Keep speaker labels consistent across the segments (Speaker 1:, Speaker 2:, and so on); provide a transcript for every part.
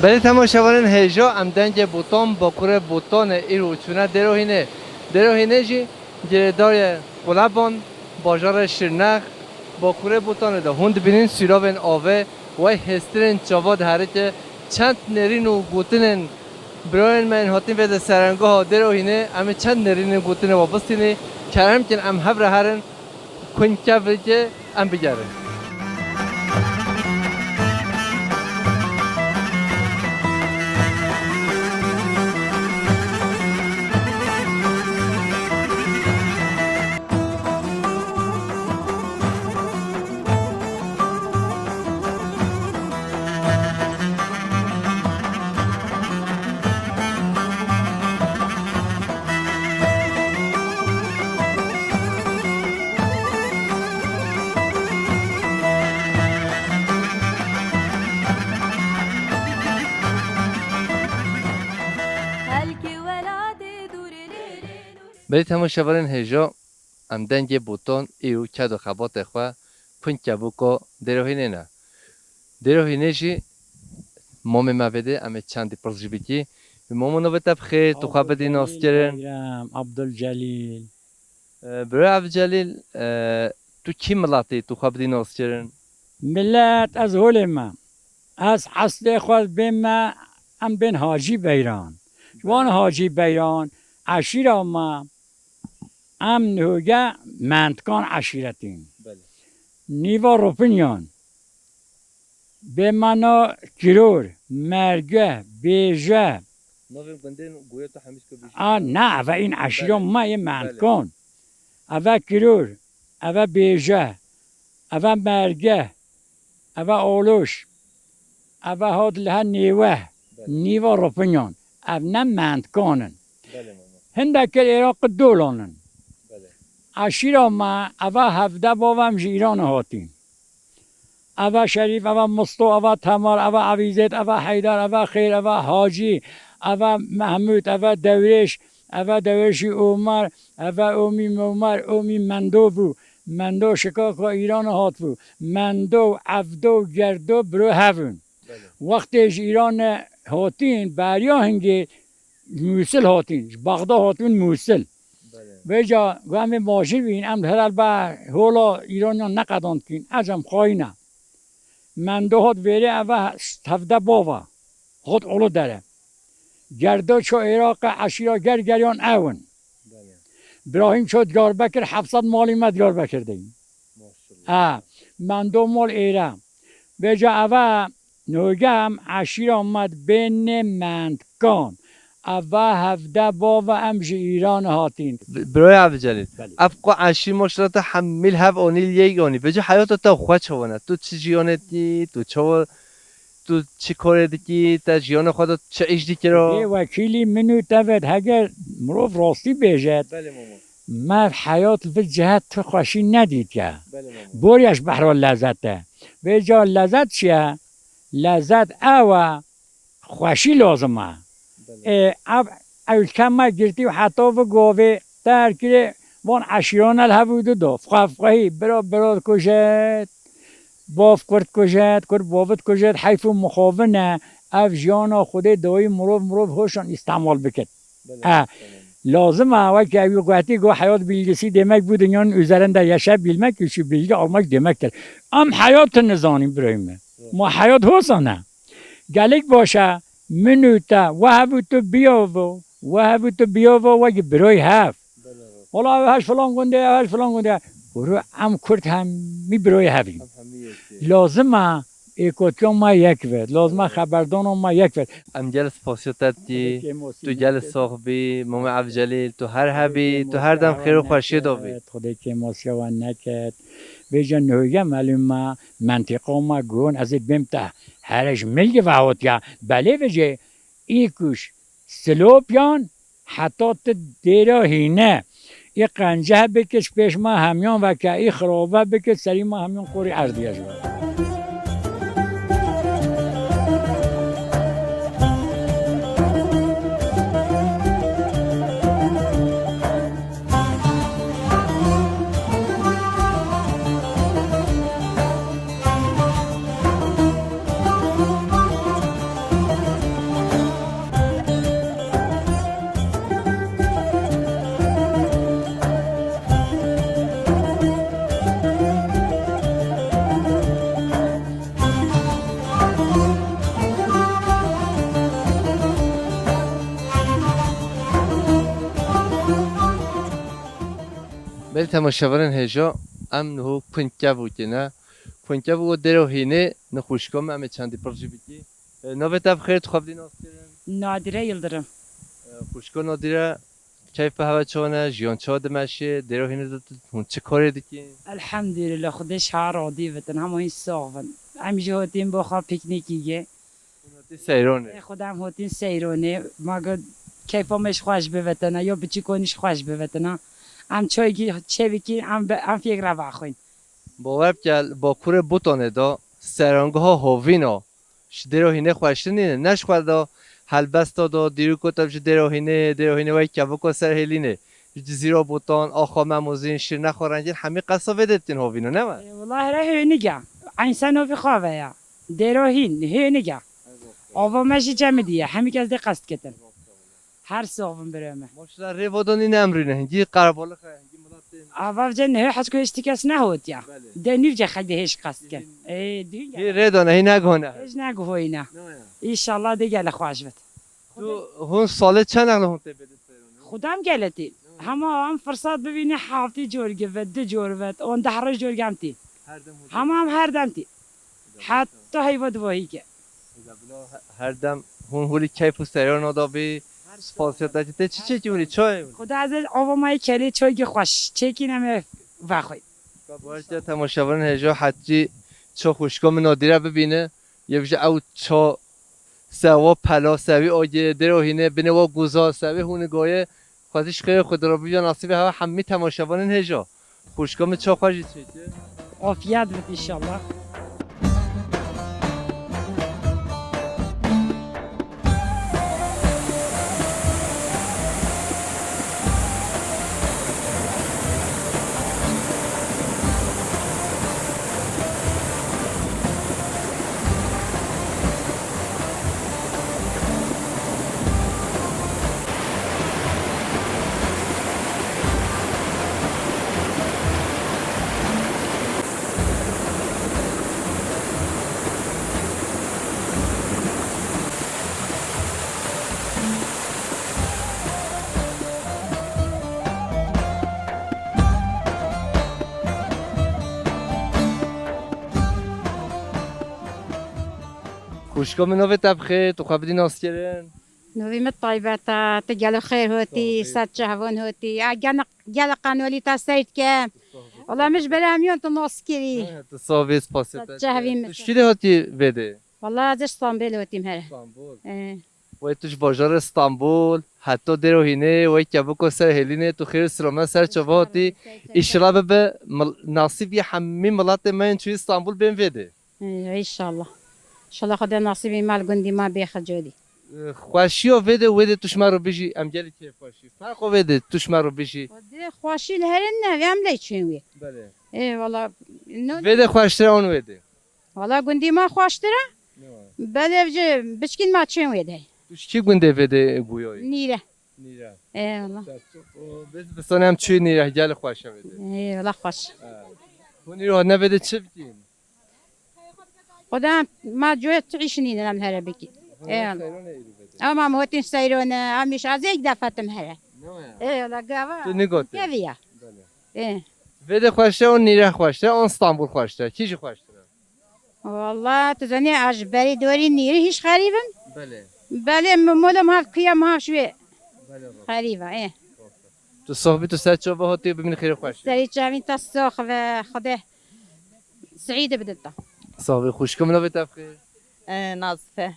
Speaker 1: بله تماشاواران هجا امدنج بوتان با کره بوتان ایرو چونه دروهینه جی گردار قلبان باجار شرنخ با کره بوتان ده هند بینین سیراون آوه و هسترین چواد هره که چند نرین و گوتنن براین من هاتین وید سرنگاه دروهینه اما چند نرین گوتنه وابستینه که همکن ام هبره هرن کنکه که ام بگره بری تماشاواران هجا امدنگ بوتان ایو کد و خبات خواه پنج کبوکا دروهینه نه دروهینه جی مام موده امه چندی پرسجی بکی مامو نو بتبخیر تو خواه بدی ناس کرن
Speaker 2: عبدالجلیل
Speaker 1: برای عبدالجلیل تو کی ملاتی تو خواه بدی ناس کرن
Speaker 2: ملت از هول ما از حسد خود بین ما ام بین حاجی بیران جوان حاجی بیران عشیر ما ام نهوگه منطقان عشیرتین نیوا روپنیان به منا کرور مرگه بیجه نه و این عشیران ما یه منطقان اوه کرور اوه بیجه اوه مرگه اوه اولوش اوه هاد لها نیوا روپنیان او نه منطقانن هنده که عراق دولانن عشیرا ما اوه هفته باوم جیران هاتیم اوه شریف اوه مستو اوه تمار اوه عویزت اوه حیدر اوه خیر اوه حاجی اوه محمود اوه دورشی عمر اوه اومی عمر اومی مندو بو مندو شکاک ایران هات بو مندو عفدو گردو برو هفون وقتی ایران هاتین بریا هنگی موسل هاتین بغداد هاتین موسل بجا گام ماشی بین ام هر با هولا ایرانیان نقدان کین عجم خواهی من دو هات ویره اوه هفته باوا خود اولو داره گردا چو عراق عشیرا گریان اون ابراهیم چو دیار بکر 700 مالی ما دیار بکر دیم من دو مال ایرم بجا اوه نوگم عشیرا آمد بین مندکان اوه هفته با و امج ایران هاتین
Speaker 1: برای عبدالجلیل افقا عشی مشترات حمیل هف آنیل یگانی بجا حیات تا خواه چوانه تو چی جیانت دی تو چی کاره دی تا جیان خود چه ایش دی کرا
Speaker 2: وکیلی منو تفت هگر مروف راستی بیجد ما حیات و جهت تو خوشی ندید که بوریش بحر لذته بجا لذت چیه لذت اوه خوشی لازمه اول کم ما گرتی و حتی و گاوه در کره وان عشیران الهبود دو فقهی برا کشد باف کرد کشد کرد بافت کشد حیف و مخاونه اف جانا خوده دایی مروف هوشان استعمال بکد لازمه وکی اوی قوتی گو حیات بیلگسی دمک بود یان üzerinde yaşa bilmek şu bilgi almak demektir. Am hayat nizanım برایمه ما حیات هوسانه گلک باشه منوتا وهبتو بیاو وگه برای هف حالا هش فلان گنده برو ام کرد هم می برای هفیم لازمه ایکوتیان ما یک ورد لازمه خبردان ما یک ورد
Speaker 1: ام جلس پاسیوتت دی تو جلس صاحبی مام عبدالجلیل تو هر هبی تو هر دم خیر و خوشی داوی
Speaker 2: خدا که ماسیا و نکد بیجا نوگه معلومه منطقه ما گون از بمته هرش ملگ وحوت یا بله وجه ایکوش سلوپیان حتی دیره هینه ای قنجه بکش پیش ما همیان و که ای خرابه بکش سری ما همیان قوری ارزیش بود
Speaker 1: بله تماشاوران هجا ام نهو پنکه بود که نه پنکه بود درو هینه نخوشکم ام چندی پرچی بیتی نوبت تب خیر تو خواب دی ناس کردن
Speaker 3: Nadire Yıldırım.
Speaker 1: خوشکو نادیره کیف هوا چونه جیان چه دمشه درو هینه داد هون چه کاری دیکی
Speaker 3: Elhamdülillah خودش ها راضی بتن همه این صاحبن. هم جهتیم با خواب پیکنیکیه.
Speaker 1: نادی سیرانه
Speaker 3: خودم هاتین سیرونه. ما گفت کیفامش خوش بوتنه یا بچی کنیش خوش بوتنه. هم چای چه بکی هم فکر رو بخوین.
Speaker 1: باور کل با کور بوتانه دا سرانگه ها هاوینا درو هینه خوشتنینه نش خورده هلبستا دا دیرو کتب جو درو هینه وای کبکو سر هلینه زیرا بوتان آخا مموزین شیر نخورنجین همه قصا بدتین هاوینو نه من
Speaker 3: والله را هنگه. انسان هفی خوابه یا. دروهین هنگه. آوا ماشي جمدیه. همی کس دی قصد کتن. هر صاحبم برامه.
Speaker 1: ماشلا ریوادانی نمرینه هنگی قرباله خیلی هنگی ملاتین
Speaker 3: آوا جن هی حد کوشتی کس نهود یا. دنیو جه خیلی هیچ قصد کن. دیگه.
Speaker 1: هی ریدانه هی نگونه
Speaker 3: هیچ نگو هوینا. ایشالله دیگه لخواش بد.
Speaker 1: تو هون ساله چند نقل هون تبدیل
Speaker 3: خودم گلتی. هم فرصت ببینی هفته جورگه و دو جور و اون ده روز جورگم تی. هم هر دم تی. حتی هیواد واهی که.
Speaker 1: هر دم هون هولی کیف و سریار نادابی سپاسیت داشته چی جوری چای
Speaker 3: خدا از آوامای کلی چای خوش چکی نمی وخوی.
Speaker 1: باید تماشاوران هجا حتی چه خوشگام نادیره ببینه یه وجه او چه سوا پلا سوی آگه دروهینه بینه و گوزا سوی هونگایه خواهدش خیلی خود را ببین نصیب هوا همه تماشاوران هجا خوشگام چه خوشی چیه
Speaker 3: عافیت بد انشالله.
Speaker 1: خوشگام نوه تبخه تو خواب دی ناس کردن
Speaker 4: نویم طيبة تجعل خير هوتي سات شهوان هوتي جل قنولي تسيت که والله مش بلا میون تو ناسكري
Speaker 1: تو صاحب سپاسیت
Speaker 4: چهویم
Speaker 1: تو چی هاتی بده
Speaker 4: والله ازش اسطنبول هوتیم هره
Speaker 1: استانبول
Speaker 4: اه.
Speaker 1: و توش بازار استانبول حتی دروهینه و کبوکو سر هلینه تو خیر سلامت سر چواتی اشرا به نصیب یه همه ملت من توی استانبول بین وده
Speaker 4: ان شاء الله ان شاء الله خدا نصيبي مال قندي ما بياخذ جودي
Speaker 1: خوشی و وده توش مرو بشی امجلی که خوشی فرق وده توش مرو بشی
Speaker 4: ودي خواشي الهرن هم ليشوي
Speaker 1: بله
Speaker 4: ايه والله
Speaker 1: وده خوشتر اون وده
Speaker 4: والله قندي ما خواشتره بله بشكل ما تشوي ده
Speaker 1: توش کی گنده وده گویایی
Speaker 4: نيره
Speaker 1: نیره
Speaker 4: ايه والله
Speaker 1: بسانه هم چوی نیره گل خوشه وده
Speaker 4: ايه والله خوش
Speaker 1: هونی رو نبده چه بکین
Speaker 4: خدا ما جوه تعيشني نعم هره بكي ايه والله اما موتين سيرون مش عايزك دفتم هره ايه والله
Speaker 1: تو
Speaker 4: قاوا
Speaker 1: نگاته
Speaker 4: كيفيا ايه
Speaker 1: وده خوشته اون نیره خوشته اون استانبول خوشته چیجی خوشته
Speaker 4: والله تزني عجبري دوري نيري هيش غريبا
Speaker 1: بله
Speaker 4: بله مولا ما كيا ما شوي
Speaker 1: بله
Speaker 4: غريبة ايه
Speaker 1: تو صحبت تو سر چوبه هاتی ببین خیر خوشته
Speaker 4: سري جامين تصوخ وخده سعيدة بدلتا
Speaker 1: صاحب خوشکم نو بتفخیر
Speaker 5: نازفه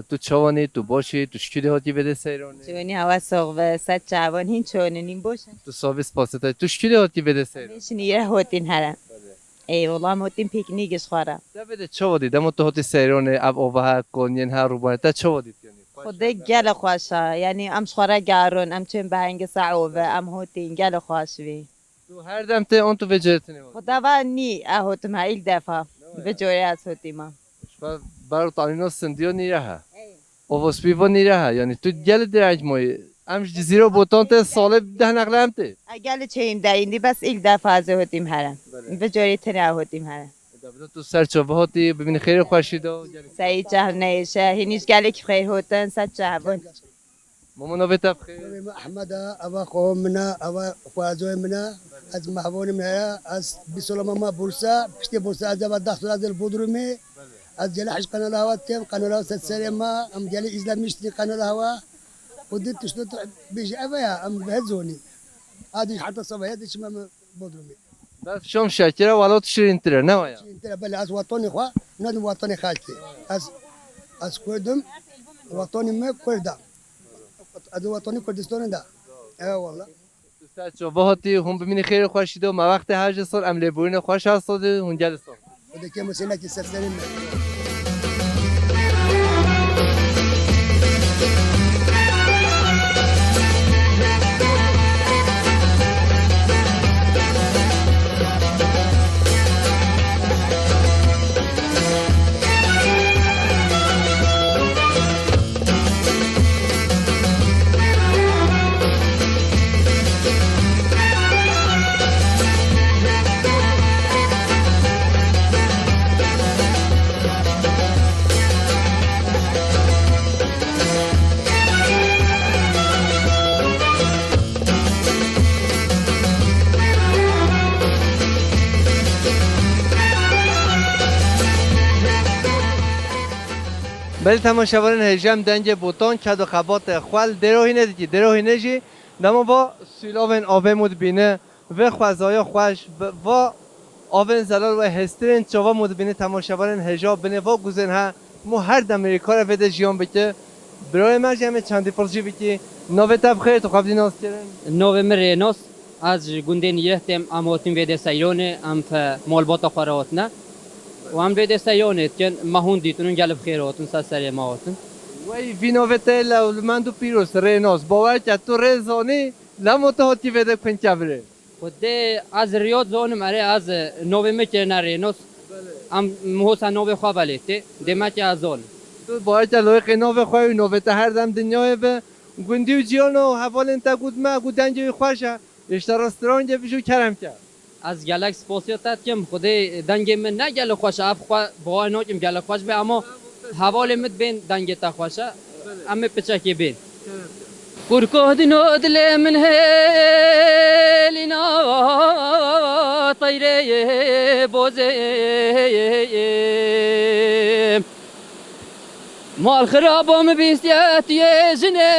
Speaker 1: تو چوانی تو باشی تو شکلی هاتی بده سیرانه
Speaker 5: چونی هوا سوق و صد جوان هین چونه نیم باشه
Speaker 1: تو صاحب سپاسته تو شکلی هاتی بده سیرانه
Speaker 5: میش نیره هاتین هرم ای والله موتین پیکنیکش خوارم
Speaker 1: ده بده چوادی دم تو هاتی سیرانه اب آوه کنین هر روبانه تا چوادی کنی
Speaker 5: خدا گل خوشه یعنی ام خواره گارون ام چون بهنگ صعوبه ام هاتین گل خوش وی
Speaker 1: تو هر دم ته اون تو وجرتنی
Speaker 5: خدا و نی اهاتم ایل دفعه به جوری از هاتیما
Speaker 1: برای تانینا سندیو نیره ها اووس بیوا نیره ها یعنی تو گل درنج مایی امش جزیره بوتان ته ساله ده نقله هم ته
Speaker 5: اگل چیم در ایندی بس ایل دفعه از هاتیم هرم به جوری تنه هاتیم هرم
Speaker 1: تو سر چوبه هاتی ببین خیر خوشی دو
Speaker 5: سعید جهر نیشه هینیش گلی که خیر هاتن صد جوان
Speaker 1: ماما نوبت بخیر.
Speaker 6: نوی احمد أبا قوم منا أبا خوازوي منا از محبون منا از بسلام ما بورسا بشتي بورسا از أبا دخل از البودرومي از جل حش قناة الهوا تيم قناة الهوا ستسري ما أم جل إسلام مشتري قناة الهوا وديت تشتت بيجي أبايا أم بهزوني هذه حتى صباح هذا شما بودرومي
Speaker 1: بس شام شکر ولات شیرین تره نه ویا.
Speaker 6: انت بل از وطني خوا ندم وطني خالتي از كردم وطني ما كردا از وطني كردستان ده والله
Speaker 1: دوست شما هم ببینی خیر خوشید و ما وقت حج سال عمل بورین خوش هست و هون جلسه.
Speaker 6: وده كم مسألة تستسلم
Speaker 1: بله تماشاوران هجم دنج بوتان کد و خبات خوال دروهینه دیگه دروهینه جی نما با سیلاوین آوه مود بینه و خوازایا خوش و آوین زلال و هسترین چوا مود بینه تماشاوران هجاب بینه و گوزن ها مو هر دمری کار وده جیان بکه برای مرجع همه چندی پرسی بکی نوه تب خیلی تو خبدی ناز کرن
Speaker 7: نوه من رینوس از گوندن یهتم اموتیم ویده سیرونه ام مالباتا خوراتنا و ام ویده سیرونه کن مهون دیتونون گلب خیراتون سر ماهاتون
Speaker 1: وی وی نوه تا لولمند و پیروس ریناز باور که تو رزانی لمتهاتی وده کن کبره
Speaker 7: خود از ریاض زانم اره از نوه مکرن رینوس ام محسن نوه خواه بلیته دمک از زان
Speaker 1: تو باید لایق نوه خواهی نوه تا هر دم دنیای به گوندی و جیان و حوالن تا گود ما گود دنجوی خوشه اشتا رستوران جا بشو کرم کرد
Speaker 7: از گلک سپاسیاتت کم خود دنگ من نه گل خوشه اف خواه باید ناکم گل خوش به اما حوال مد بین دنگ تا خوشه اما پچکی بین كركود نودل من هيلنا طيري بوزي مال خرابم بيستيات يجني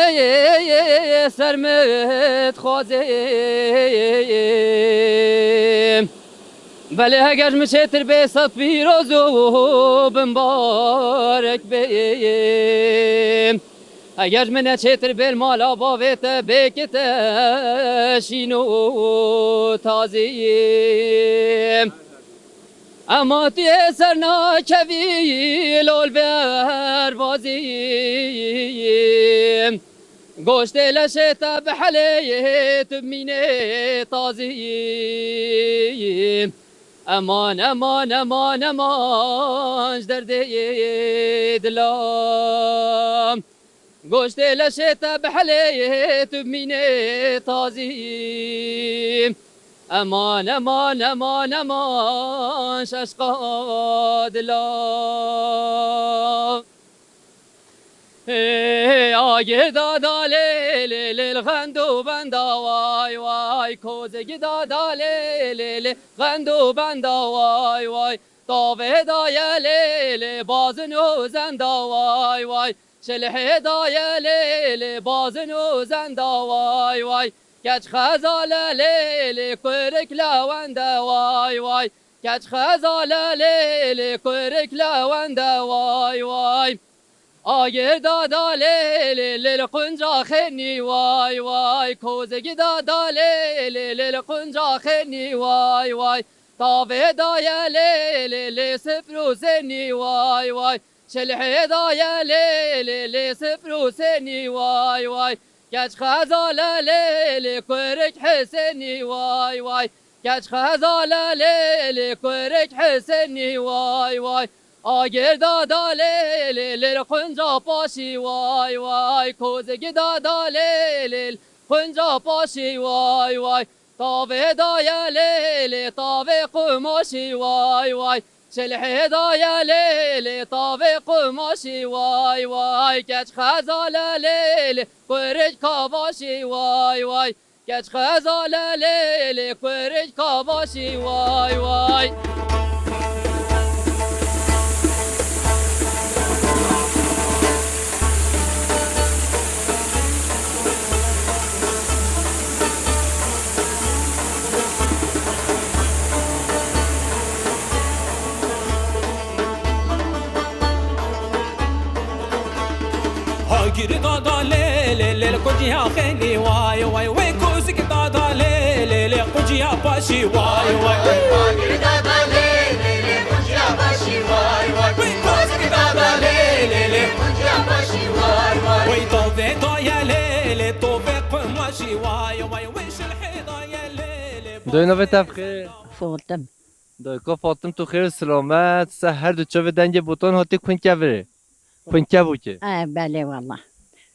Speaker 7: سرمت خوزي بله اگر مشتر به صد پیروز و بمبارک بیم اگر من چتر بر مالا باوت بکت شینو تازیم اما تی سرنا کوی لول بر بازیم گوشت لشت بحلی تبمینه تازیم امان امان امان امان درده دلام گوشت لشت بحلی تبمینه تازیم امان امان امان امان ششقا دلام آگه دادا لیل غندو بندا وای وای کوزگی دادا لیل غندو بندا وای وای تاوه دایا لیل بازنو زندا وای وای شلح دایا لیل بازنو زندا وای وای کچ خزال لیل کرک لونده وای وای کچ خزال لیل کرک لونده وای وای آگر دادا لیل قنجا خنی وای وای کوزگی دادا لیل قنجا خنی وای وای تاوه دایا لیل سفرو سنی وای وای شلح دایا لیل سفرو سنی وای وای کچ خزال لیل کرک حسنی وای وای کچ خزال لیل کرک حسنی وای وای آگر دادا لیل قنجا پاشی وای وای کوزگی دادا لیل قنجا پاشی وای وای تاوه دایا لیل تاوه قماشی وای وای هدايا ليلي طابق ماشي واي واي كاش خزالة ليلي كورج كاباشي واي واي كاش خزالة ليلي كورج كاباشي واي واي
Speaker 8: هاجر دادا ليلي ليل كوجيها خيلي واي واي وي كوزك دادا ليلي ليل كوجيها باشي واي واي هاجر دادا ليلي ليل كوجيها باشي واي واي وي كوزك دادا ليلي ليل كوجيها باشي واي واي وي طوفي طايا ليلي طوفي قماشي واي واي ويش الحيضايا ليلي
Speaker 1: دوی نویت بخیر
Speaker 9: فاطم
Speaker 1: دوی که فاطم تو خیر و سلامت سهر دو چوب دنگ بوتون هاتی کنکه بره کنکه بو که
Speaker 9: بله والله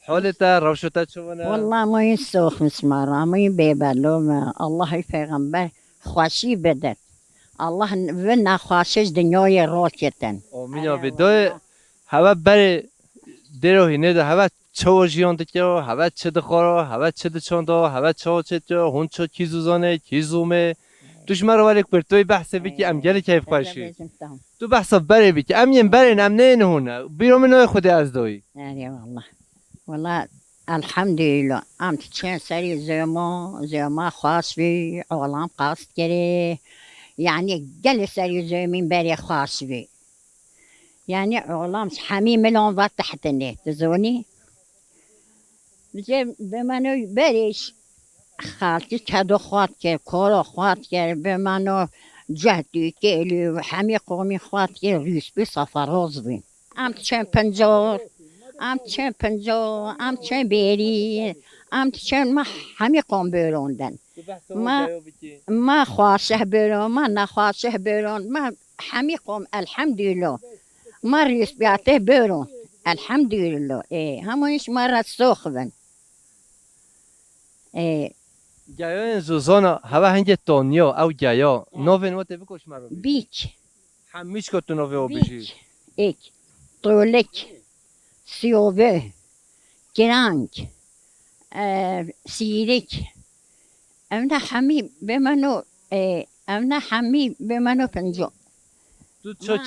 Speaker 1: حالتا روشتا چونه
Speaker 9: والله ما يسوخ مسمارا ما يبيبالو الله پیغمبر خوشی بدد الله و نخواشش دنیای راکتن
Speaker 1: آمین آبی دوی هوا بره دیرو هینه ده هوا چو جیان دکیو هوا چه دخورو هوا چه دچاندو هوا چو چه چو هون چو کیزوزانه کیزومه توش مرا ولی توی بحث بی که ام گلی کیف خوشی تو بحثا بره بی که ام یم برین ام نه نهونه بیرو منو خودی از دوی
Speaker 9: والله والله الحمد لله ام چند سری زما خاص بی عالم قصد کری يعني قل سری زمین بری خاص بی يعني عالم حمی ملون وقت تحت النت تزوني به منو بریش خالتي كادو خوات كر كورو خوات كر به منو جهدی کلی و همه قومی خواد که ریس بی سفراز بین ام چند پنجار ام چند بری ام چند ما همه قوم بروندن ما خواشه برون ما نخواشه برون ما همه قوم الحمدلله ما ریس بیاته برون الحمدلله همونش ما را سوخ بن
Speaker 1: گیاه زوزانا هوا هنگ تانیا او گیاه نوه نوته بکش مرا
Speaker 9: بیک
Speaker 1: همیش که تو نوه او بشی
Speaker 9: ایک طولک سیوه گرنگ سیرک امنا حمی به منو پنجا
Speaker 1: تو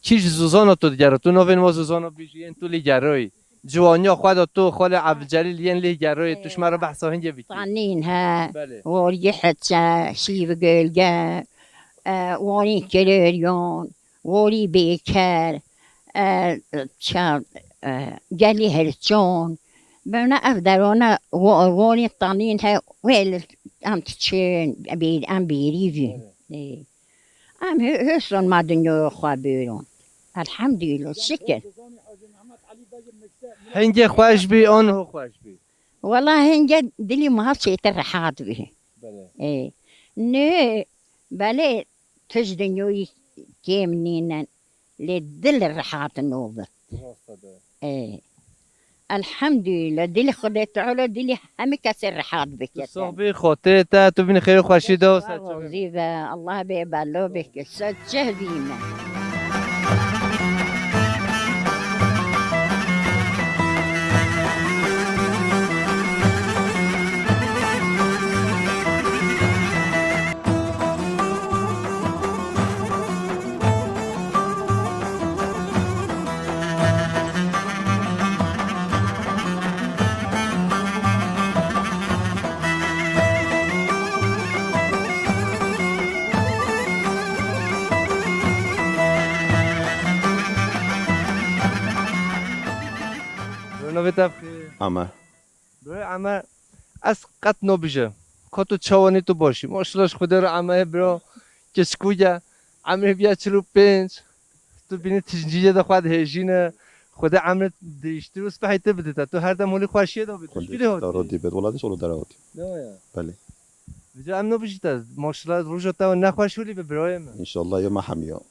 Speaker 1: چیش زوزانا تو دیگره تو نوه نوا زوزانا بشی این تو لیگرهی جوانیا خدا تو خال عبدالجلیل ین لیگرهی توش مرا بحثا هنگ بیکی
Speaker 9: طنين ها وريحة شيف قلقة وري كليريون وري بيكر قال لي هرتشون بنا أفضلونا وري طنين ها ويل أم تشين أم بيريفي أم هسون ما دنيا خوابيرون الحمد لله شكر
Speaker 1: هنگ خوش بی آن هو خوش بی
Speaker 9: والله هنجد دلي ما شيء ترحات به ايه نه بله تجدنيوي كيمنين للدل الرحات النوبة ايه الحمد لله دلي خدت على دلي هم كسر رحات بك
Speaker 1: صاحبي خاطرتا تو بین خیر و خوشی دو
Speaker 9: وزيبة الله بيبالو بك سجه بينا
Speaker 10: عمر
Speaker 1: برای عمر از قط نبیشه که تو چوانی تو باشی ماشالله خدا رو عمه برا کشکویا عمر بیا 45 تو بینی تجنیجه دا خود هجینه خدا عمر دیشتی روز بحیته بده تو هر دم مولی خوشیه دا بده
Speaker 10: دارودی بد ولادش اولو دراودی بله
Speaker 1: بجا ام نبیشید از ماشالله روز تا نخوشولی به برای من
Speaker 10: انشالله یا محمیا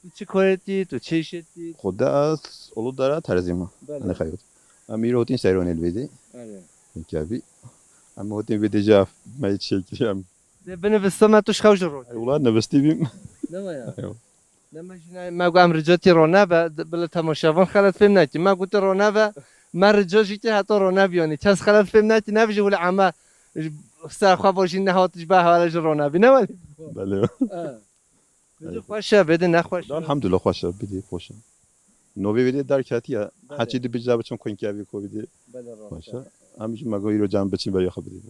Speaker 1: تو چه کارتی تو چه شدی
Speaker 10: خدا از اولو داره ترزیما انا خیوت امیر هوتین سیرون الویدی کبی اما هوتین بیده جاف ما شکلی ام
Speaker 1: بنویسم من توش خوش رو
Speaker 10: اولاد نبستی بیم
Speaker 1: نمیشه ما گم رجاتی رونه بله تماشاوان خالد فیلم نکی ما گوت رونه و ما رجاجی که حتی رونه بیانی چه خالد فیلم نکی نمیشه ولی عمه سرخوا باشین نهاتش به حالش رونه بی نه ولی
Speaker 10: بله
Speaker 1: خوشه بده نخوشه
Speaker 10: الحمدلله خوشه بدی خوشه نوبی بدی در کاتیه هرچی دی بجا بچون کوین کی کو بدی خوشه همیش مگوی رو جمع بچین برای خبری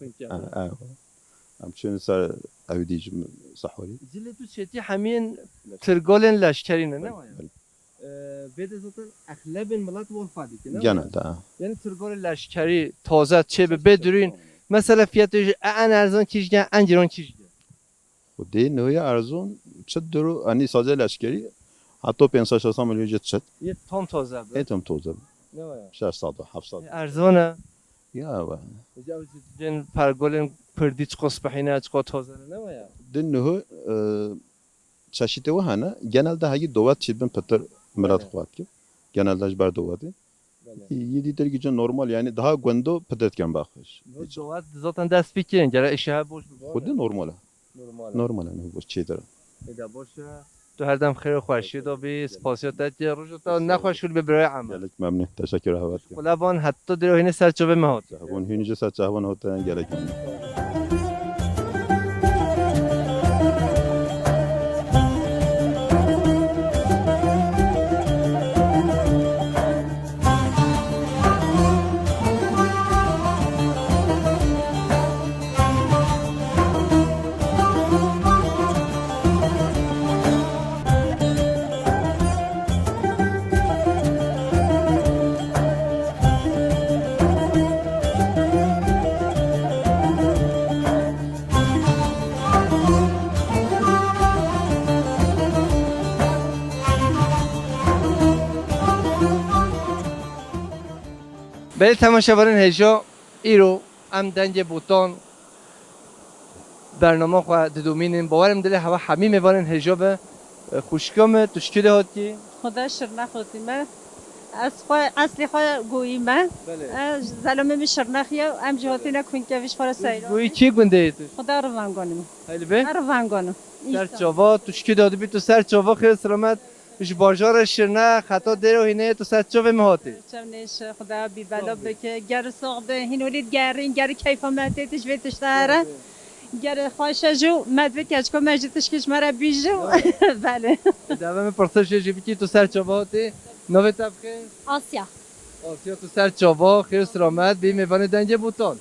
Speaker 10: هم چون سر اویدیج صحوری
Speaker 1: زلی تو چتی همین ترگولن لشکری نه بده زاتن اغلب ملت ولفادی که نه
Speaker 10: گنه ده
Speaker 1: یعنی ترگول لشکری تازه چه به بدرین مثلا فیاتش ان ارزان کیشگن انجران کیشگن
Speaker 10: خودی نوی ارزون چه درو انی سازه لشکری حتی 500 میلیون جت شد
Speaker 1: یه تام تازه بود
Speaker 10: ایتم توزه
Speaker 1: نه
Speaker 10: 600 700
Speaker 1: ارزانه
Speaker 10: یا و
Speaker 1: جن پرگولن پردیچ قصبحینه چقدر تازه نه
Speaker 10: دن نه چاشیته و هنه genelde هایی دوات چیز بن پتر مراد خواهد که geneldeش بر دواته یه دیگر که جن نرمال یعنی daha گندو پترت کم باخش
Speaker 1: دوات zaten دست بکیرن جرا اشها boş
Speaker 10: خود نرماله نرماله نه boş چی داره
Speaker 1: ایدا باشه تو هر دم خیر و خوشی دا بی سپاسیات که روز تا نخوشول به برای عمل
Speaker 10: گلک ممنون تشکر هوات
Speaker 1: کلابان حتی دروهین سرچوبه مهات
Speaker 10: اون هینج سرچوبه هات گلک
Speaker 1: بله تماشاوران هجا ایرو ام دنج بوتان برنامه خو دومینیم باورم دل هوا همه میوارن هجا به خوشکم تشکیل هاتی
Speaker 5: خدا شر نخوتی من اصلی خوا گویی من زلمه می شر نخیا ام جهاتی نکن که ویش خورا سایران
Speaker 1: گویی چی گنده ایتو؟
Speaker 5: خدا رو وانگانم
Speaker 1: خیلی به؟
Speaker 5: رو وانگانم
Speaker 1: سر چاوا تشکیل داده بی تو سر چاوا خیلی سلامت مش بازار شرنه خطا درو هینه تو سر چاوا مهاتی
Speaker 5: چونش خدا بی بلا بکه گر ساقده هینولید گرین گر کیفا مهتیتش ویتش داره گر خوشه جو مدوی کچکو مجدش کش مرا بیجو بله
Speaker 1: دوام پرسش جیبی تو سر چاوا هاتی نوی تبخه
Speaker 11: آسیا
Speaker 1: آسیا تو سر چاوا خیلی سلامت بی میوان دنج بوتان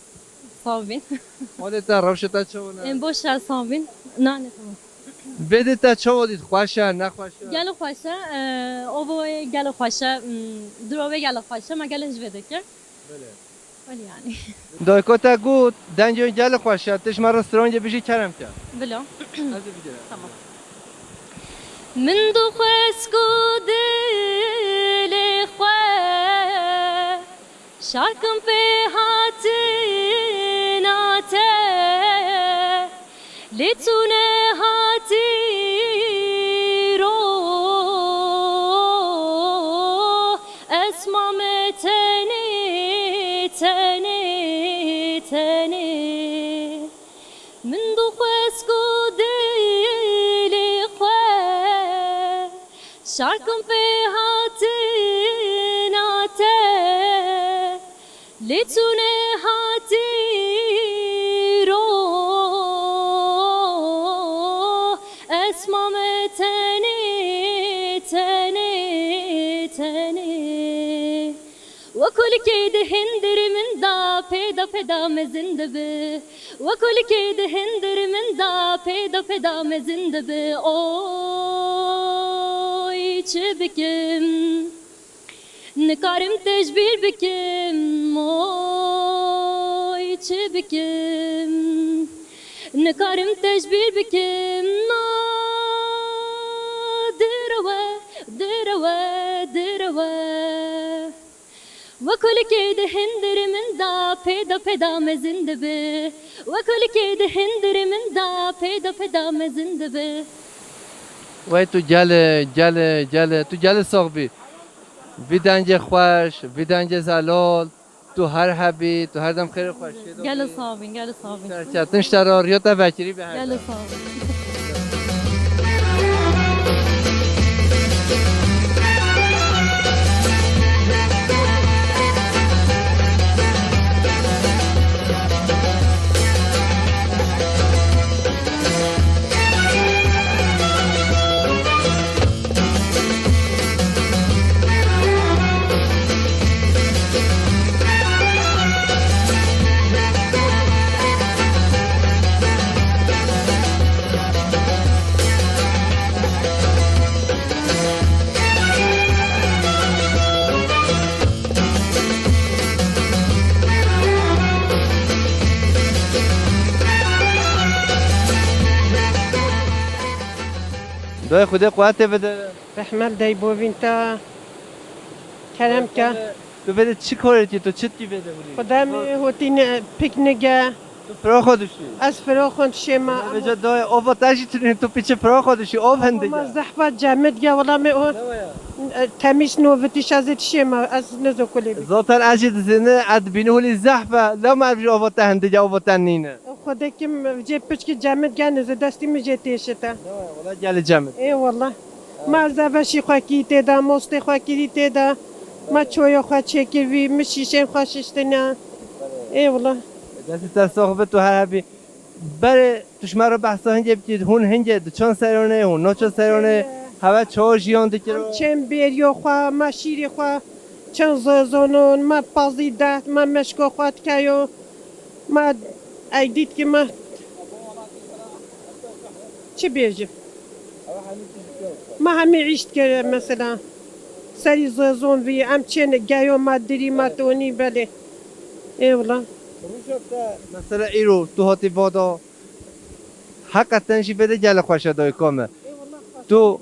Speaker 11: صابین
Speaker 1: حالت روشتا چونه
Speaker 11: این باشه صابین نه نه
Speaker 1: بده تا چه دید خوشه نه خوشه
Speaker 11: گل خوشه اوه گل خوشه دروه گل خوشه ما گلش بده که
Speaker 1: بله
Speaker 11: ولی یعنی
Speaker 1: دایکوتا گود دنج گل خوشه تش ما رستوران جه بیشی کرم کرد
Speaker 11: بله
Speaker 1: تمام
Speaker 11: من دو خسکو دل خواه شاکم به هاتی ناته لیتونه هاتی رو اسمام تنی تنی تنی من دو خسکو دلی خواه شارکم به هاتی ناته لیتونه هاتی رو اسمام تنی تنی تنی وكل كيد هندر من دا پیدا پیدا میں زندہ بے وكل كيد هندر من دا پیدا پیدا میں زندہ بے اوي چبكم نكارم تجبير بكم اوي چبكم نكارم تجبير بكم دروا دروا دروا وكل كيد هندر من دا پیدا پیدا میں زندہ بے وكل كيد هندر من دا پیدا پیدا میں زندہ بے
Speaker 1: وای تو جل تو جل صاحبی ویدنج خوش ویدنج زلال تو هر حبی تو هر دم خیر خوش
Speaker 11: گل صابین گل صابین
Speaker 1: چرچتن شراریا تا وکری به هر
Speaker 11: گل صابین
Speaker 1: دای خدا قوت بده.
Speaker 12: رحمت دای بوینتا کرم که
Speaker 1: تو بده چی کاری تو چی بده بودی؟
Speaker 12: خدا می هوتین پیکنگه
Speaker 1: تو فرا خودشی.
Speaker 12: از فرا خود شما
Speaker 1: به جا دای آب تاشی تو پیچ فرا خودشی آب هنده.
Speaker 12: ما زحمت جامد گه ولی می اون تمیز نووتیش از شما از نزو کلی بی.
Speaker 1: زاتن اجد زنه اد بینولی زحفه لا ما بيجي آب هنده جا آب نینه.
Speaker 12: خدا که جه پچ که جامد گه نزد دستی می جتیشته.
Speaker 1: ولی جل جمع.
Speaker 12: ای والله ما زوشی خاکی تدا مست خاکی تدا ما چویا خا چکوی مشیشن خاششتنا. ای والله
Speaker 1: دستی تا صحبت تو هر بی بر توش مرا بحثا هنجه بتید هون هنجه دو چند سرانه هون نه چند سرانه هوا چهار جیان دکرو
Speaker 12: چند بیریو خوا ما شیری خوا چند زازانون ما پازی دهت ما مشکو خواد کهیو ما ایدید که ما چه بیجیم ما همه عیشت که مثلا سری زازون وی ام چند گیو ما دری ما تونی بله ای والله
Speaker 1: مثلا ایرو تو هاتی بادا حق تنشی بده جل خوشه دای کامه تو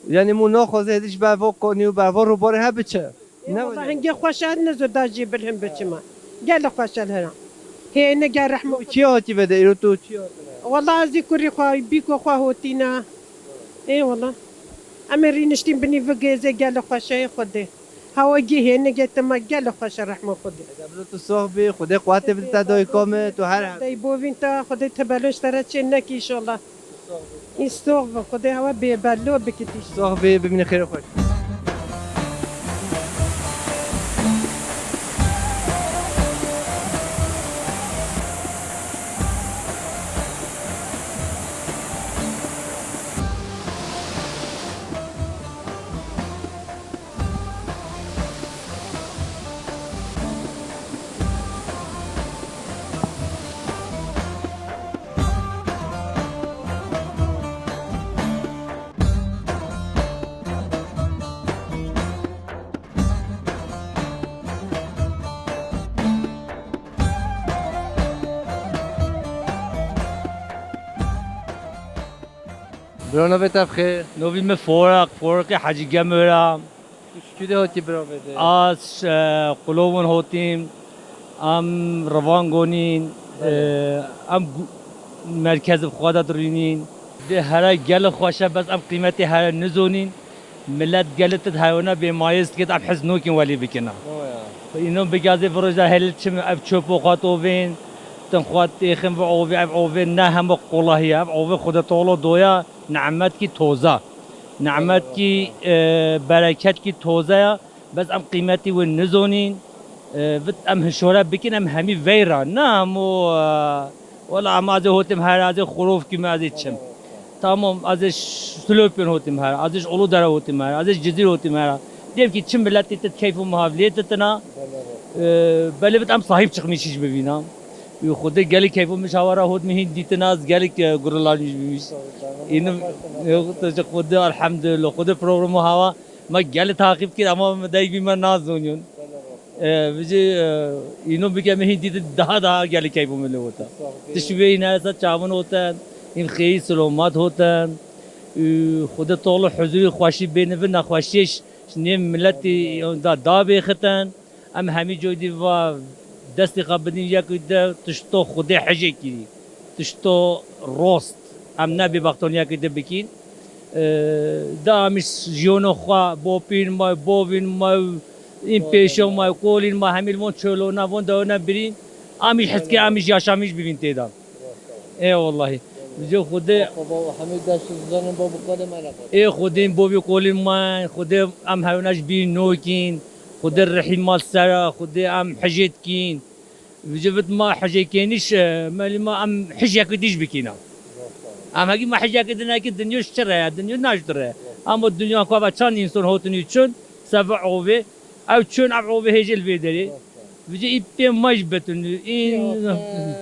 Speaker 1: یعنی مو نخوازه هدیش بروا کنی و بروا رو باره ها بچه
Speaker 12: نه والله هنگی خوشحال نزد داجی برهم بچه ما گل خوشحال هرم هی نگر رحمه
Speaker 1: چی هاتی بده ایرو تو چی هاتی
Speaker 12: والله ازی کری خواه بیکو خواه هوتینا ای والله اما رینشتیم بنی وگیزه گل خوشه خوده هوا گیه نگه ما گل خوشه رحمه خوده
Speaker 1: قبل تو صحبی خدا قوت بده تا دای کامه تو هر
Speaker 12: دای بوین تا خدا تبلش تره چه نکی انشالله این صحبه خدا هوا بیبلو بکتیش
Speaker 1: صحبی ببینی خیر خوش برو بتاب خیر
Speaker 13: نوی من فورق حجی گمرم
Speaker 1: شده هاتی برو بده
Speaker 13: از قلوبون هاتیم ام روان گونین ام مرکز خودت رینین ده هر گل خوشه بس ام قیمتی هر نزونین ملت گلت حیوانه به مایست که ام حزنو کن ولی بکنه اینو بگازه فروش در هل چم اب چوب خاطو بین تنخوات تخم و عوض نه هم قلاهی عوض خود طول دویا نعمت کی توزه نعمت کی برکت کی توزه بس ام قیمتی و نزونین بت ام هشوره بکن ام همی ویرا نه مو ولا ام از هوتم هر از خروف کی از چم تمام ازش سلوپین هوتم هر ازش اولو داره هوتم هر ازش جزیر هوتم هر دیم کی چم بلدی تکیف و محاولیت تنا بله بت ام صاحب چخمیشیش ببینم خود گلی کیفو مشاوره هود مهین دیتناز گلی گرولانی بیش اینو خود الحمدلله خود پروگرام هوا ما گل تعقیب کرد اما مدعی بیمار نازونیون بچه اینو بگم مهین دیت ده گلی کیفو مله ہوتا تشبیه این هست چاون ہوتن این خیلی سلامت ہوتن خود طول حضور خوشی بین و نخوشیش نیم ملتی دا بیختن ام همی جودی و دستی قبضین یکی ده تشتو خودی حجی کردی تشتو راست ام نبی وقتون یکی ده بکین دامیش جیونو خوا بوپین ما بوین ما این پیشو ما کولین ما همیل مون چلو نبود دانا برین آمیش حس که آمیش یاشامیش ببین تیدام ای والله جو خودی
Speaker 1: همه دست زنن بابو قدم علاقه
Speaker 13: ای خودی بوبی کولین ما خودی ام هوناش بین نوکین خود الرحيل مال سرا خود ام حجيت كين وجبت ما حجي كينيش مالي ما ام حجي كديش بكينا ام هاجي ما حجي كدنا كي الدنيا اشترى الدنيا ناشترى اما الدنيا كوا كان انسان هوتني تشون سبع عوبه او تشون عوبه هيجي الفيدري بيجي يبي مجبتن ان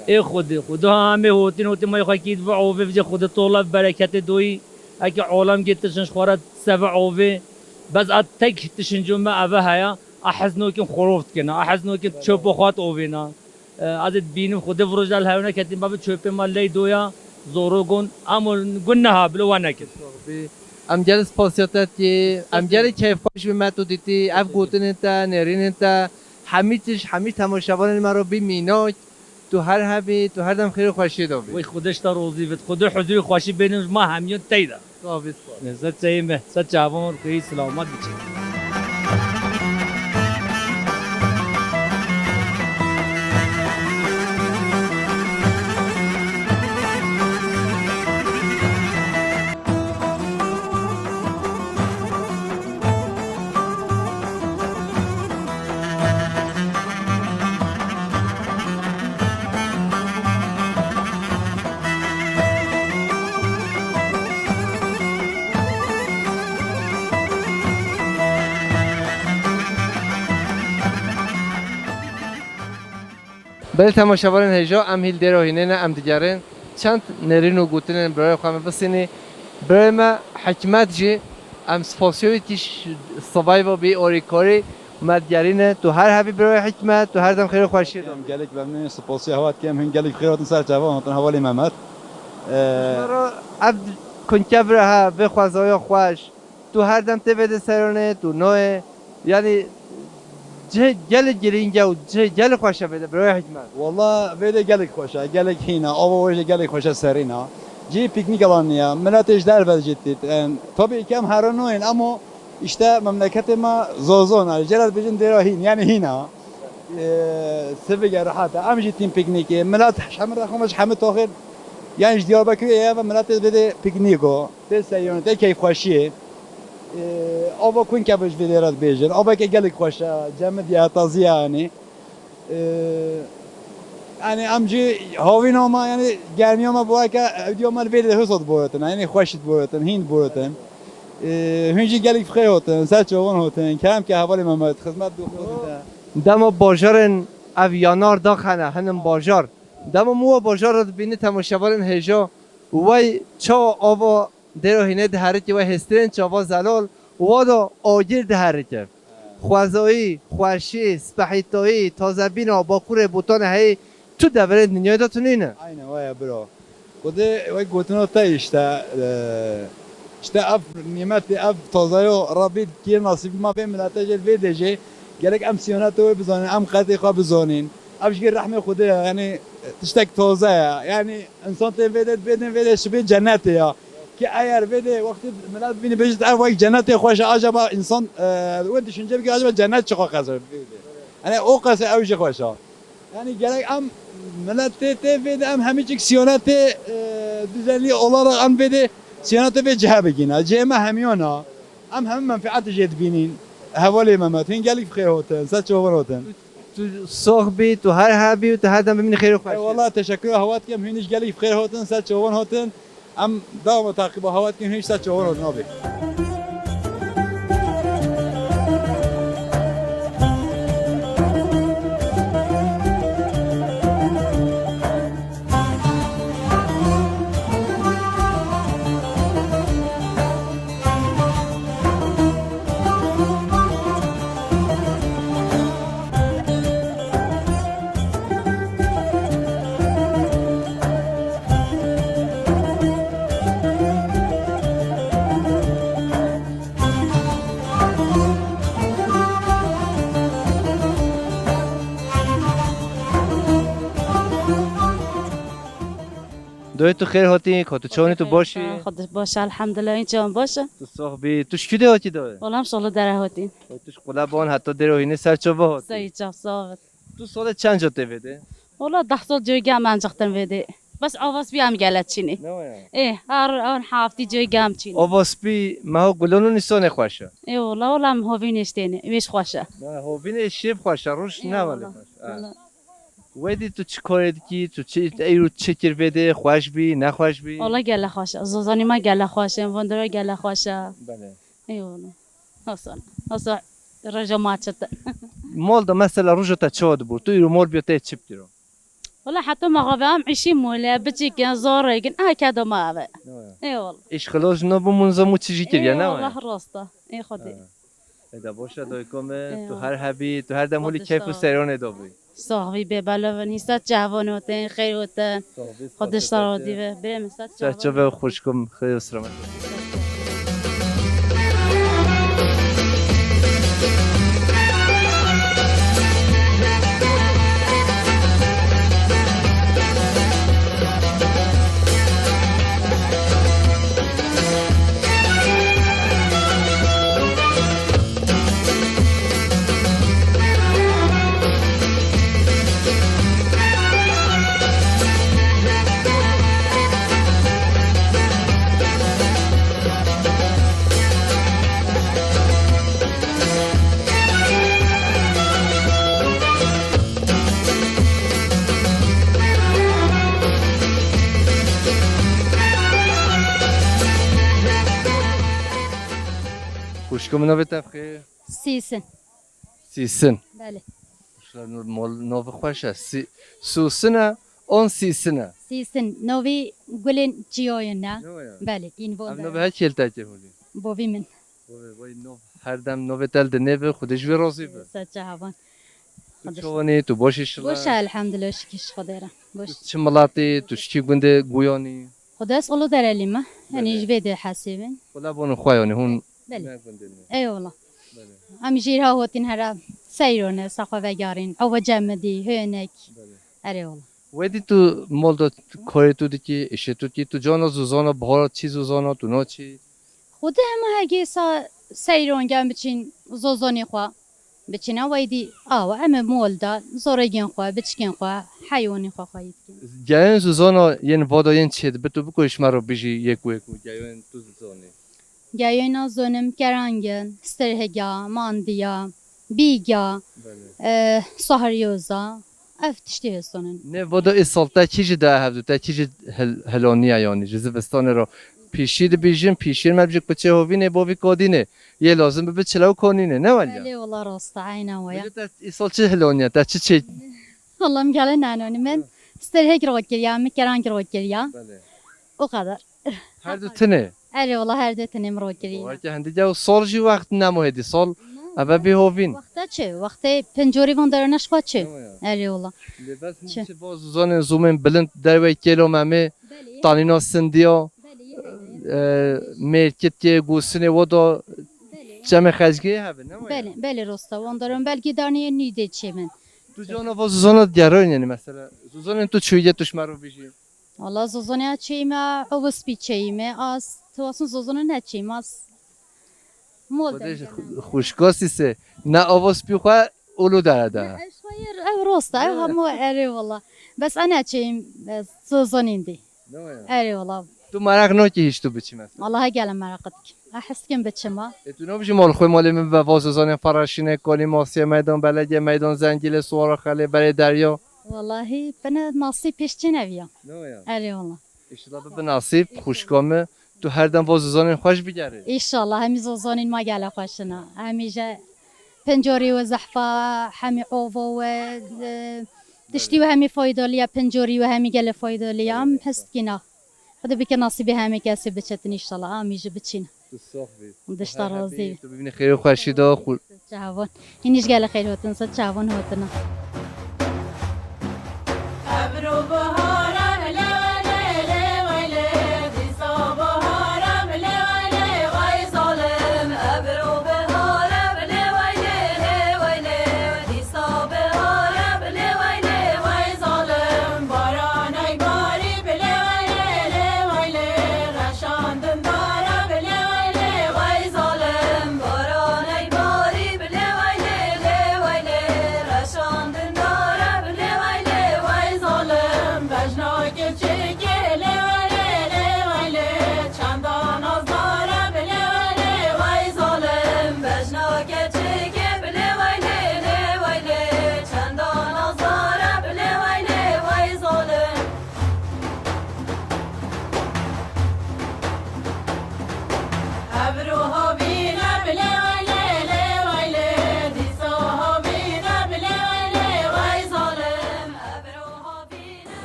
Speaker 13: اي خود هم هوتن ما يخكيد عوبه بيجي خود طلب بركه دوي اكي عالم جتشن خورت سبع عوبه بس اتك تشنجو ما أباها أحزنو كم خروفت كنا أحزنو كم شوب خات أوبينا عادت بينم خود فرجال هاونا كتير باب شوب ما لي دويا زورو گون اما گون نه بلو ونکن
Speaker 1: ام گل سپاسیاتت که ام گل کیف خوش به من تو دیتی اف گوتن تا نرین تا همه تماشاوان ما رو بی میناک تو هر هبی تو هر دم خیر و خوشی دو
Speaker 13: وی خودش تا روزی بد خود حضور خوشی بینش ما همیون تیدا نزد چیمه صد جوان کوی سلامت بچه
Speaker 1: بله تماشاواران هجا ام هیل دیروهینه نه ام دیگرین چند نرین و گوتنن برای خواهم بسینی برای ما حکمت جی ام سپاسیوی تیش صبای و بی اوریکاری مدگرینه تو هر هبی برای حکمت تو هر دم خیر و خوشی دم
Speaker 14: گلک بمنی سپاسی هوات کم هن گلک خیرات سر جوان هاتن حوالی محمد
Speaker 1: مرا عبد کنکبره ها به خوازای خوش تو هر دم تبد سرانه تو نوع یعنی گل گرینگه و گل خوشه بده برای حکمت
Speaker 14: والله بده گلک خوشه گلک هینا آوا وجه گلک خوشه سرینا جی پیکنیک الانیا ملتش در بد جدید tabii ki hem her noin ama işte memleketime zozon جرد بجن دراهين يعني هنا سبقة راحت عم جيتين بيكنيكي ملات حمر رقمش حمد آخر يعني جديار بكري يا ملات بده بيكنيكو تسيون تكيف خوشية آبا کن که بهش بدهرات بیشتر آبا که گلی خوشه جمع دیه تازیه یعنی امجی هاوی نما یعنی گرمی ما باید که دیومال بیده حسد بودن یعنی خوشت بودن هند بودن هنجی گلی فخر هاتن سر چوان هاتن کم که حوالی محمد خدمت دو خودته
Speaker 1: دم باجارن اویانار داخنه هنم باجار دم مو باجار رو بینی تماشاوارن هجا وای چا آبا دروهینه دهرتی و هسترین چاوا زلال وادا آگیر دهرتی خوازایی، خوشی، سپحیتایی، تازه بینا باکور بوتان هی تو دوره دنیای داتون اینه
Speaker 14: aynı vay bro kode vay gotno ta işte af nimeti af tazayo rabbi ki nasip ma be milata jel vedeje gerek am siyonato bizanin am qati kha bizanin abşgir rahme khuda yani tiştek taze yani insan te vedet beden vede şibe cennet ya ki eğer vede vakti millet beni bejit vay cennete hoş acaba insan ve düşünce ki acaba cennet çıkar kazar yani o kasa avcı hoş yani gerek am millet te vede am hemicik siyonete düzenli olarak am vede siyonete ve cehabe gina cehme hemiyona am hem menfaat jedbinin havale mamat hin gelik bخير hoten saç over hoten
Speaker 1: تو صحبی تو هر هبی تو هر دم ببینی خیر و خوش
Speaker 14: والله تشکر هوات کم هینش gelik bخير hoten saç over hoten am devam takip هوات کم هینش saç over hoten abi
Speaker 1: دوی تو خیر هاتی که تو چونی تو باشی
Speaker 15: خودت باشه الحمدلله این چون باشه
Speaker 1: تو صحبی توش کی هاتی دوی
Speaker 15: والله شغل داره هاتی
Speaker 1: توش قلبان حتی دروهینه سر چوبه هاتی
Speaker 15: سعید جان ثابت
Speaker 1: تو سال چند جا تبده
Speaker 15: والله 10 سال جوی گام انجاختن بده بس آواز بیام گلت چینی اه هر هفته جوی گام چینی
Speaker 1: آواز بی ما گلونو نیستان خوشه
Speaker 15: ای والله هم هوی نشتینه میش خوشه
Speaker 1: نه هوین شیب خوشه روش نه ولی ودی تو چی کاری کی تو چی ایرو چکر بده خوش بی نه خوش بی
Speaker 15: والله گله خوشه زوزانی ما گله خوشه وندرا گله خوشه
Speaker 1: بله
Speaker 15: ای والله اصلا رجا ماچت
Speaker 1: مال ده مثلا روزا تا چاد بود تو ایرو مال بیاته چی بتیرو
Speaker 15: والله حتى ما غابم عشي مولا بتجي كان زوري كان كذا ما ابى اي والله
Speaker 1: ايش خلاص نبو منظمو چیزی کردی نه
Speaker 15: والله راسته ای خودی
Speaker 1: ادا باشه دایکم تو هر هبی تو هر دمولی کیف و سیران ادابی
Speaker 15: صاحبی به بالا و نیست جوان هستن خیر هستن خودش سرادی و بریم است
Speaker 1: چه به خوشکم خیلی سلامت خوشکم نو بتفخی
Speaker 15: سیسن
Speaker 1: سیسن
Speaker 15: بله
Speaker 1: نو خوشه سوسنه اون سیسنه
Speaker 15: سیسن نوی گلن جیاین نه بله این
Speaker 1: ام
Speaker 15: بود
Speaker 1: نو به چیل تاچه هولی
Speaker 15: بوی من
Speaker 1: وای نو هر دم نو بتل دنیو خودش وی راضی به
Speaker 15: سچه هوان
Speaker 1: چونی تو باشیش
Speaker 15: باشه الحمدلله شکرش خدایرم باش
Speaker 1: چه ملاتی تو چی گنده گویانی
Speaker 15: خدا اسقلو در ما یعنی جبه حسیبن
Speaker 1: خدا بون خوایانی هون
Speaker 15: بله ای والله هم جیرها هاتین هر سیرونه سخو وگارین او جمدی هنک اری والله
Speaker 1: ودی تو مولد کاری تو دیگه ایشه تو کی تو جانا زوزانا بهار چی زوزانا تو نو چی
Speaker 15: خود هم هگی سیرون گم بچین زوزانی خوا بچین ویدی هم مولد زورگین خوا بچکین خوا حیوانی خوا خواهید
Speaker 1: گیان زوزانا ین وادا ین چید به تو بکویش مرا بیجی یکو گیان تو زوزانی
Speaker 15: گیان زونم کرانگن سترهگا ماندیا بیگا سهریوزا افتشتی هستونن
Speaker 1: نه وادا ایسالتا چیجی ده هفته تا چیجی هلانیه یعنی جزوستان را پیشید بیجیم پیشیر مبجک بچه هوینه باوی کادینه یه لازم به چلاو کنینه نه ولی
Speaker 15: بله والله راست عینا ویا
Speaker 1: ایسال چه هلانیه تا چی
Speaker 15: والله مگله نانونی من سترهگ رو گریا مکرانگ رو گریا o kadar
Speaker 1: هر دو تنه
Speaker 15: اری والله هر دو تنه مرو گریا
Speaker 1: وقتی هندی جو سال جی وقت نموهدی سال اما به هوین
Speaker 15: وقتا چه وقتی پنجوری وان درنش خوا چه اری والله
Speaker 1: چه باز زن زومن بلند در وی کیلو ممه تانینا سندیا مرکت که گوسنه ودا جمع خزگی هبه نه
Speaker 15: بله بله راستا وان درن بلگی دانی نیده چه من
Speaker 1: تو جانا باز زوزانا دیارین یعنی مثلا زوزان تو چویه توش مرو بیشی
Speaker 15: والله زوزانه چیمه او سپی چیمه از تو اصلا زوزانه نه چیمه از
Speaker 1: خودش خوشگاسی سه نه آواز بیخواه اولو درده
Speaker 15: شوير او راستا او همو اری والله بس انا چیم زوزانیندی اری والله
Speaker 1: تو مرق نو که هیچ تو بچی مثلا
Speaker 15: والله گلم مرقت احس کم بچما
Speaker 1: تو نو بچی مال خوی مال من و وازوزان فراشینه کلی ماسی میدان بلدی میدان زنجیل سوار خاله برای دریا
Speaker 15: والله بنا نصیب پیشتی نویا اری والله
Speaker 1: اشتباه به نصیب خوشگامه تو هر دم وازوزان خوش بگره
Speaker 15: ایشالله همی زوزانین ما گله خوشنا همیشه پنجوری و زحفه همی قووا و دشتی و همی فایدالیا پنجوری و همی گله فایدالیا هم هست کینا خدا بکن نصیب همی کسی بچتن ایشالله همیشه بچین دشت رازی
Speaker 1: تو ببینی خیر خوشیدا
Speaker 15: جوان اینیش گله خیر هاتن صد جوان هاتن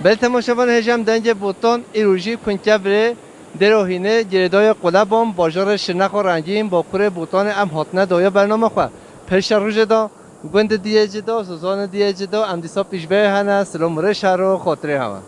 Speaker 1: بل تماشاوان هجم دنج بوتان ایروژی کنکبره دروهینه گردای قلبان باجار شنخ و رنگین با کره بوتان ام هاتنه دایا برنامه خواه پرش روژه دا گوند دیه جدا سوزان دیه جدا ام دیسا پیش به هنه سلام رش رو خاطره همه